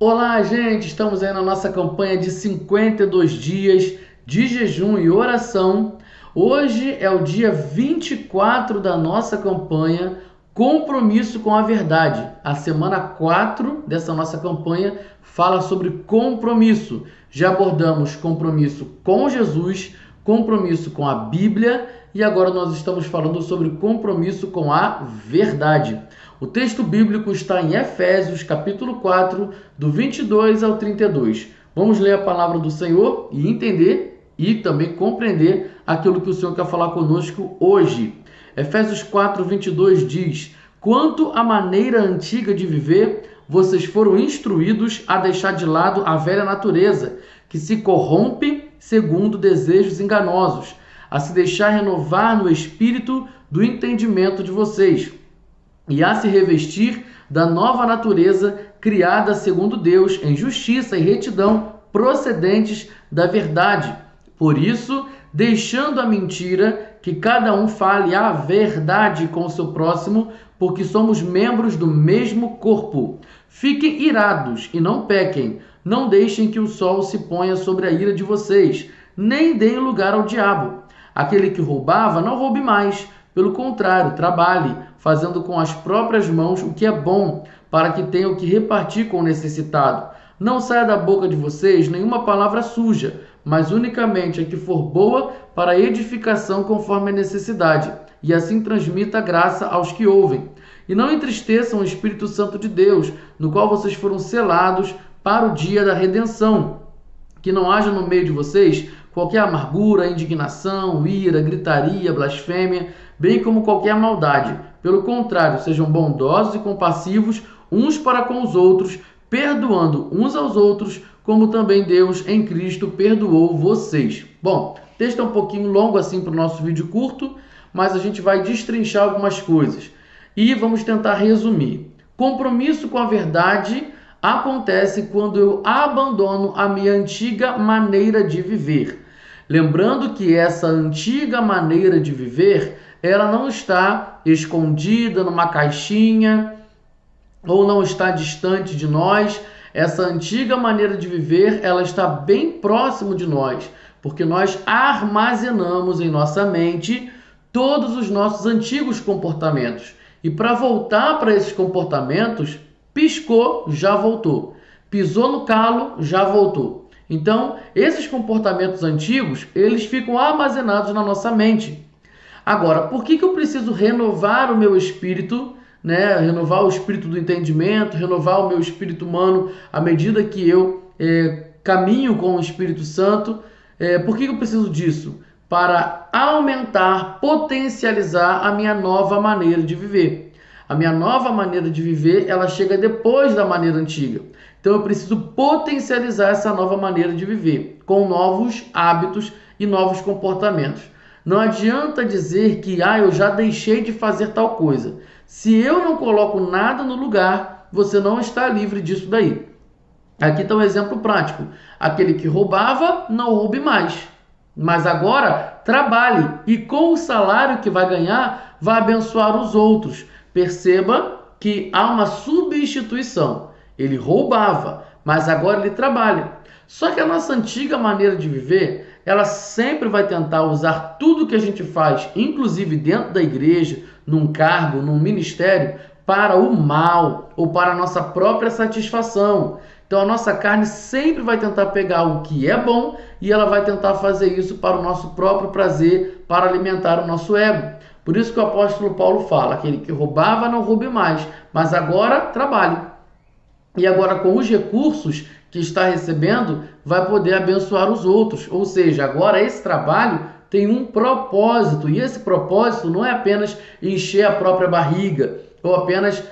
Olá, gente! Estamos aí na nossa campanha de 52 dias de jejum e oração. Hoje é o dia 24 da nossa campanha Compromisso com a Verdade. A semana 4 dessa nossa campanha fala sobre compromisso. Já abordamos compromisso com Jesus, compromisso com a Bíblia e agora nós estamos falando sobre compromisso com a verdade. O texto bíblico está em Efésios, capítulo 4, do 22 ao 32. Vamos ler a palavra do Senhor e entender e também compreender aquilo que o Senhor quer falar conosco hoje. Efésios 4, 22 diz: quanto à maneira antiga de viver, vocês foram instruídos a deixar de lado a velha natureza, que se corrompe segundo desejos enganosos, a se deixar renovar no espírito do entendimento de vocês, e a se revestir da nova natureza criada segundo Deus em justiça e retidão procedentes da verdade. Por isso, deixando a mentira, que cada um fale a verdade com o seu próximo, porque somos membros do mesmo corpo. Fiquem irados e não pequem. Não deixem que o sol se ponha sobre a ira de vocês, nem deem lugar ao diabo. Aquele que roubava, não roube mais. Pelo contrário, trabalhe, fazendo com as próprias mãos o que é bom, para que tenha o que repartir com o necessitado. Não saia da boca de vocês nenhuma palavra suja, mas unicamente a que for boa para edificação conforme a necessidade, e assim transmita graça aos que ouvem. E não entristeçam o Espírito Santo de Deus, no qual vocês foram selados para o dia da redenção. Que não haja no meio de vocês qualquer amargura, indignação, ira, gritaria, blasfêmia, bem como qualquer maldade. Pelo contrário, sejam bondosos e compassivos uns para com os outros, perdoando uns aos outros, como também Deus em Cristo perdoou vocês. Bom, o texto é um pouquinho longo assim para o nosso vídeo curto, mas a gente vai destrinchar algumas coisas. E vamos tentar resumir. Compromisso com a verdade acontece quando eu abandono a minha antiga maneira de viver. Lembrando que essa antiga maneira de viver, ela não está escondida numa caixinha ou não está distante de nós. Essa antiga maneira de viver, ela está bem próximo de nós, porque nós armazenamos em nossa mente todos os nossos antigos comportamentos. E para voltar para esses comportamentos, piscou, já voltou. Pisou no calo, já voltou. Então, esses comportamentos antigos, eles ficam armazenados na nossa mente. Agora, por que eu preciso renovar o meu espírito, né? Renovar o espírito do entendimento, renovar o meu espírito humano à medida que eu caminho com o Espírito Santo? Por que eu preciso disso? Para aumentar, potencializar a minha nova maneira de viver. A minha nova maneira de viver, ela chega depois da maneira antiga. Então eu preciso potencializar essa nova maneira de viver, com novos hábitos e novos comportamentos. Não adianta dizer que eu já deixei de fazer tal coisa. Se eu não coloco nada no lugar, você não está livre disso daí. Aqui está um exemplo prático. Aquele que roubava, não roube mais. Mas agora, trabalhe e com o salário que vai ganhar, vai abençoar os outros. Perceba que há uma substituição. Ele roubava, mas agora ele trabalha. Só que a nossa antiga maneira de viver, ela sempre vai tentar usar tudo que a gente faz, inclusive dentro da igreja, num cargo, num ministério, para o mal ou para a nossa própria satisfação. Então a nossa carne sempre vai tentar pegar o que é bom e ela vai tentar fazer isso para o nosso próprio prazer, para alimentar o nosso ego. Por isso que o apóstolo Paulo fala, aquele que roubava não roube mais, mas agora trabalhe. E agora com os recursos que está recebendo, vai poder abençoar os outros. Ou seja, agora esse trabalho tem um propósito, e esse propósito não é apenas encher a própria barriga, ou apenas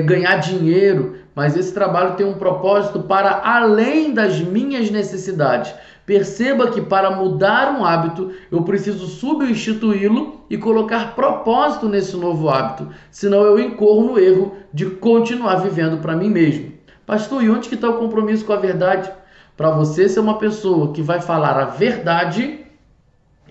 ganhar dinheiro, mas esse trabalho tem um propósito para além das minhas necessidades. Perceba que para mudar um hábito, eu preciso substituí-lo e colocar propósito nesse novo hábito, senão eu incorro no erro de continuar vivendo para mim mesmo. Pastor, e onde que está o compromisso com a verdade? Para você ser uma pessoa que vai falar a verdade,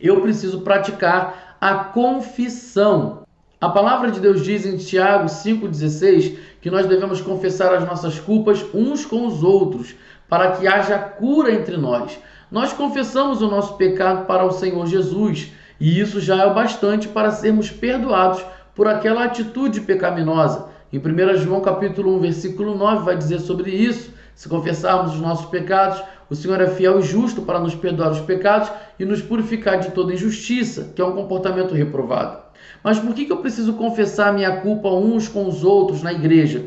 eu preciso praticar a confissão. A palavra de Deus diz em Tiago 5,16 que nós devemos confessar as nossas culpas uns com os outros, para que haja cura entre nós. Nós confessamos o nosso pecado para o Senhor Jesus, e isso já é o bastante para sermos perdoados por aquela atitude pecaminosa. Em 1 João capítulo 1, versículo 9, vai dizer sobre isso: se confessarmos os nossos pecados, o Senhor é fiel e justo para nos perdoar os pecados e nos purificar de toda injustiça, que é um comportamento reprovado. Mas por que eu preciso confessar a minha culpa uns com os outros na igreja?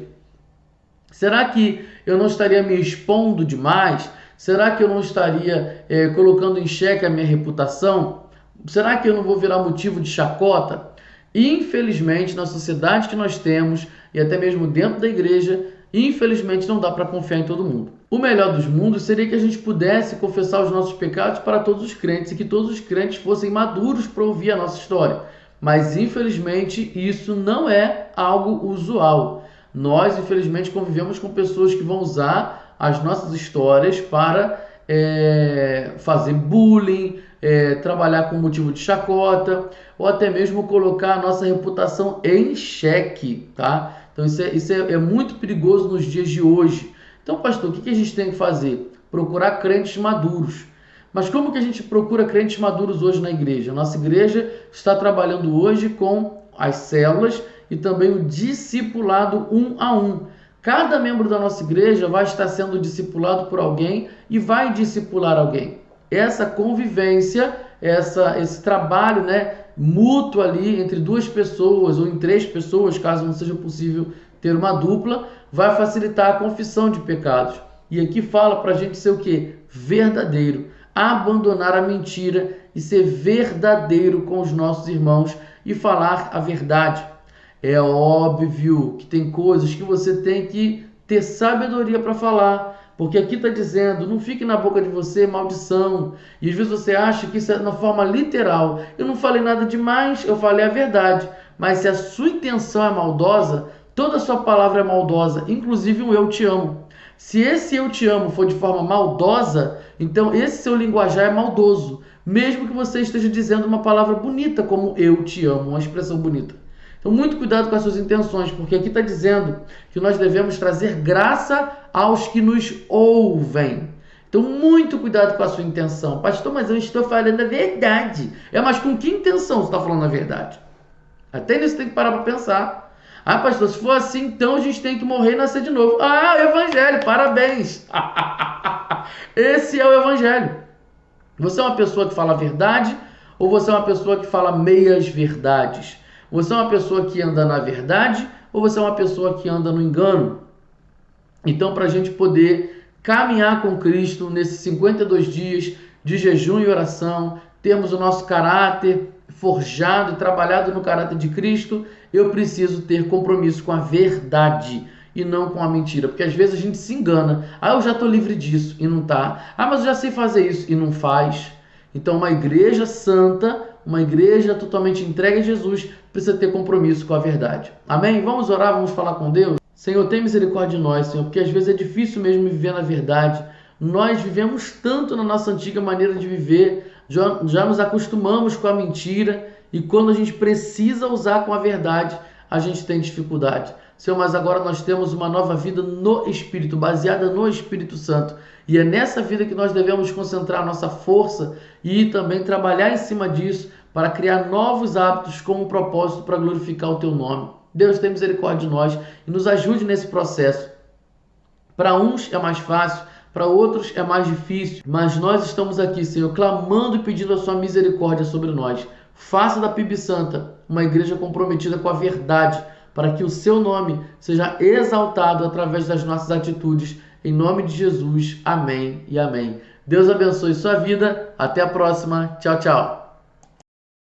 Será que eu não estaria me expondo demais? Será que eu não estaria colocando em xeque a minha reputação? Será que eu não vou virar motivo de chacota? Infelizmente, na sociedade que nós temos, e até mesmo dentro da igreja, infelizmente não dá para confiar em todo mundo. O melhor dos mundos seria que a gente pudesse confessar os nossos pecados para todos os crentes e que todos os crentes fossem maduros para ouvir a nossa história. Mas, infelizmente, isso não é algo usual. Nós, infelizmente, convivemos com pessoas que vão usar as nossas histórias para fazer bullying, trabalhar com motivo de chacota, ou até mesmo colocar a nossa reputação em xeque, tá? Então isso é muito perigoso nos dias de hoje. Então, pastor, o que a gente tem que fazer? Procurar crentes maduros. Mas como que a gente procura crentes maduros hoje na igreja? A nossa igreja está trabalhando hoje com as células e também o discipulado 1 a 1. Cada membro da nossa igreja vai estar sendo discipulado por alguém e vai discipular alguém. Essa convivência, esse trabalho, mútuo ali entre duas pessoas ou em três pessoas, caso não seja possível ter uma dupla, vai facilitar a confissão de pecados. E aqui fala para a gente ser o quê? Verdadeiro. Abandonar a mentira e ser verdadeiro com os nossos irmãos e falar a verdade. É óbvio que tem coisas que você tem que ter sabedoria para falar, porque aqui está dizendo, não fique na boca de você maldição. E às vezes você acha que isso é na forma literal. Eu não falei nada demais, eu falei a verdade. Mas se a sua intenção é maldosa, toda a sua palavra é maldosa, inclusive o eu te amo. Se esse eu te amo for de forma maldosa, então esse seu linguajar é maldoso, mesmo que você esteja dizendo uma palavra bonita como eu te amo, uma expressão bonita. Então muito cuidado com as suas intenções, porque aqui está dizendo que nós devemos trazer graça aos que nos ouvem. Então muito cuidado com a sua intenção. Pastor, mas eu estou falando a verdade. Mas com que intenção você está falando a verdade? Até nisso tem que parar para pensar. Pastor, se for assim, então a gente tem que morrer e nascer de novo. O evangelho, parabéns. Esse é o evangelho. Você é uma pessoa que fala a verdade ou você é uma pessoa que fala meias verdades? Você é uma pessoa que anda na verdade ou você é uma pessoa que anda no engano? Então, para a gente poder caminhar com Cristo nesses 52 dias de jejum e oração, termos o nosso caráter forjado e trabalhado no caráter de Cristo, eu preciso ter compromisso com a verdade e não com a mentira. Porque às vezes a gente se engana. Eu já estou livre disso e não está. Mas eu já sei fazer isso e não faz. Então, uma igreja santa, uma igreja totalmente entregue a Jesus, precisa ter compromisso com a verdade. Amém? Vamos orar, vamos falar com Deus? Senhor, tem misericórdia de nós, Senhor, porque às vezes é difícil mesmo viver na verdade. Nós vivemos tanto na nossa antiga maneira de viver, já nos acostumamos com a mentira e quando a gente precisa usar com a verdade, a gente tem dificuldade. Senhor, mas agora nós temos uma nova vida no Espírito, baseada no Espírito Santo. E é nessa vida que nós devemos concentrar a nossa força e também trabalhar em cima disso para criar novos hábitos com um propósito para glorificar o Teu nome. Deus, tem misericórdia de nós e nos ajude nesse processo. Para uns é mais fácil, para outros é mais difícil, mas nós estamos aqui, Senhor, clamando e pedindo a Sua misericórdia sobre nós. Faça da PIB Santa uma igreja comprometida com a verdade, para que o Seu nome seja exaltado através das nossas atitudes. Em nome de Jesus, amém e amém. Deus abençoe sua vida. Até a próxima. Tchau, tchau.